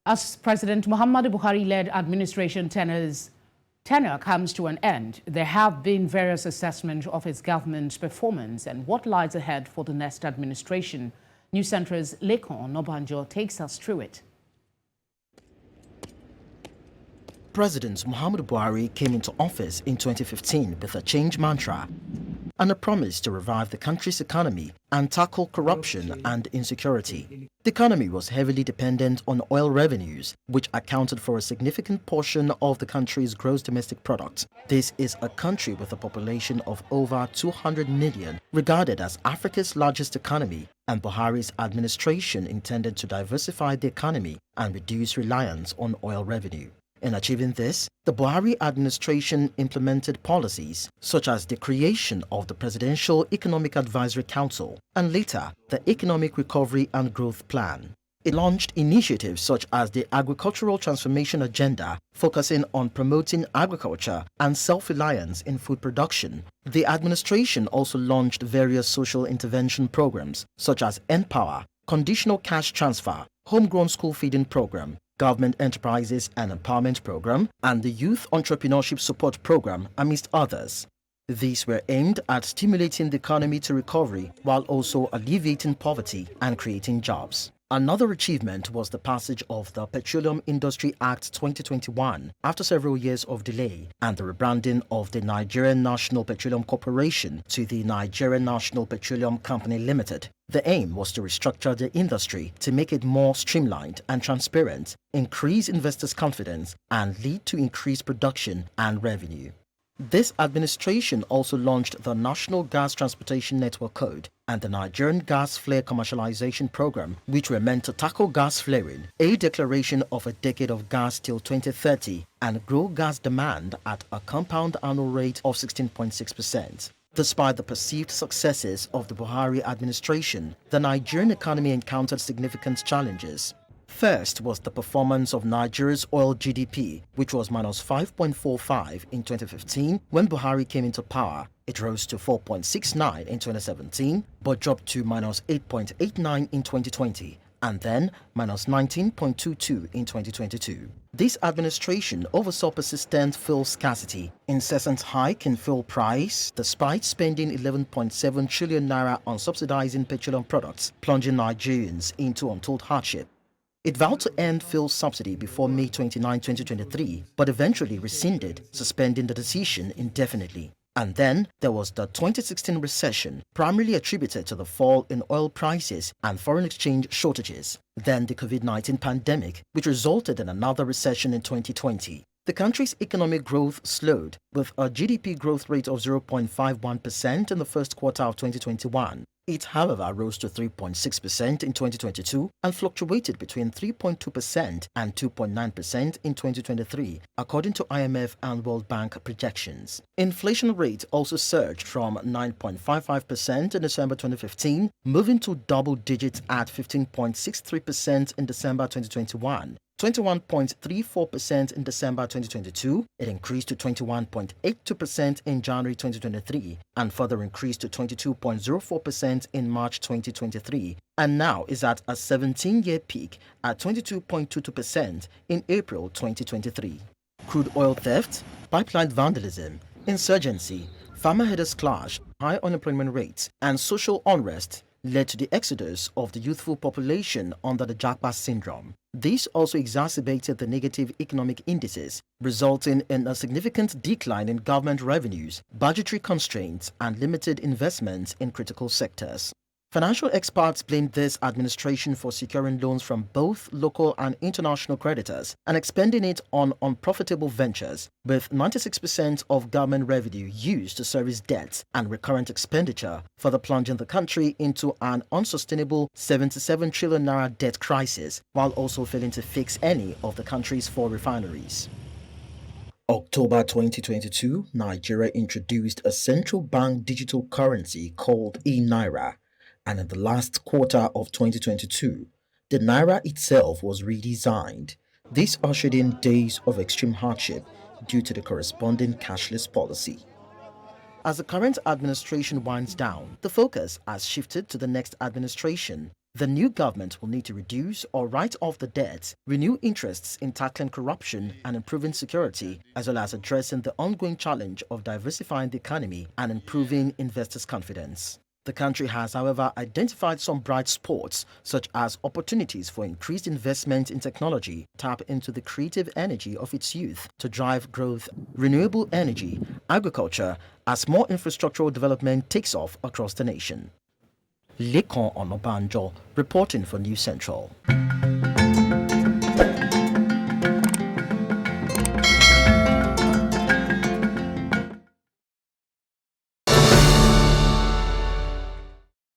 As President Muhammadu Buhari-led administration tenure comes to an end, there have been various assessments of his government's performance and what lies ahead for the next administration. News Centre's Lekan Onabanjo takes us through it. President Muhammadu Buhari came into office in 2015 with a change mantra and a promise to revive the country's economy and tackle corruption and insecurity. The economy was heavily dependent on oil revenues, which accounted for a significant portion of the country's gross domestic product. This is a country with a population of over 200 million, regarded as Africa's largest economy, and Buhari's administration intended to diversify the economy and reduce reliance on oil revenue. In achieving this, the Buhari administration implemented policies such as the creation of the Presidential Economic Advisory Council and later the Economic Recovery and Growth Plan. It launched initiatives such as the Agricultural Transformation Agenda, focusing on promoting agriculture and self-reliance in food production. The administration also launched various social intervention programs such as Empower, Conditional Cash Transfer, Homegrown School Feeding Program, Government Enterprises and Empowerment Program, and the Youth Entrepreneurship Support Program, amidst others. These were aimed at stimulating the economy to recovery while also alleviating poverty and creating jobs. Another achievement was the passage of the Petroleum Industry Act 2021 after several years of delay, and the rebranding of the Nigerian National Petroleum Corporation to the Nigerian National Petroleum Company Limited. The aim was to restructure the industry to make it more streamlined and transparent, increase investors' confidence, and lead to increased production and revenue. This administration also launched the National Gas Transportation Network Code and the Nigerian Gas Flare Commercialization Program, which were meant to tackle gas flaring, a declaration of a decade of gas till 2030, and grow gas demand at a compound annual rate of 16.6%. Despite the perceived successes of the Buhari administration, the Nigerian economy encountered significant challenges. First was the performance of Nigeria's oil GDP, which was minus 5.45 in 2015 when Buhari came into power. It rose to 4.69 in 2017, but dropped to minus 8.89 in 2020, and then minus 19.22 in 2022. This administration oversaw persistent fuel scarcity, incessant hike in fuel price, despite spending 11.7 trillion naira on subsidizing petroleum products, plunging Nigerians into untold hardship. It vowed to end fuel subsidy before May 29, 2023, but eventually rescinded, suspending the decision indefinitely. And then there was the 2016 recession, primarily attributed to the fall in oil prices and foreign exchange shortages. Then the COVID-19 pandemic, which resulted in another recession in 2020. The country's economic growth slowed, with a GDP growth rate of 0.51% in the first quarter of 2021. It, however, rose to 3.6% in 2022 and fluctuated between 3.2% and 2.9% in 2023, according to IMF and World Bank projections. Inflation rate also surged from 9.55% in December 2015, moving to double digits at 15.63% in December 2021. 21.34% in December 2022, it increased to 21.82% in January 2023, and further increased to 22.04% in March 2023, and now is at a 17-year peak at 22.22% in April 2023. Crude oil theft, pipeline vandalism, insurgency, farmer headers clash, high unemployment rates, and social unrest led to the exodus of the youthful population under the Japa syndrome. This also exacerbated the negative economic indices, resulting in a significant decline in government revenues, budgetary constraints, and limited investments in critical sectors. Financial experts blamed this administration for securing loans from both local and international creditors and expending it on unprofitable ventures, with 96% of government revenue used to service debts and recurrent expenditure, further plunging the country into an unsustainable 77 trillion naira debt crisis, while also failing to fix any of the country's 4 refineries. October 2022, Nigeria introduced a central bank digital currency called e-Naira. And in the last quarter of 2022, the Naira itself was redesigned. This ushered in days of extreme hardship due to the corresponding cashless policy. As the current administration winds down, the focus has shifted to the next administration. The new government will need to reduce or write off the debt, renew interests in tackling corruption and improving security, as well as addressing the ongoing challenge of diversifying the economy and improving investors' confidence. The country has, however, identified some bright spots, such as opportunities for increased investment in technology, tap into the creative energy of its youth to drive growth, renewable energy, agriculture, as more infrastructural development takes off across the nation. Lekan Onabanjo, reporting for News Central.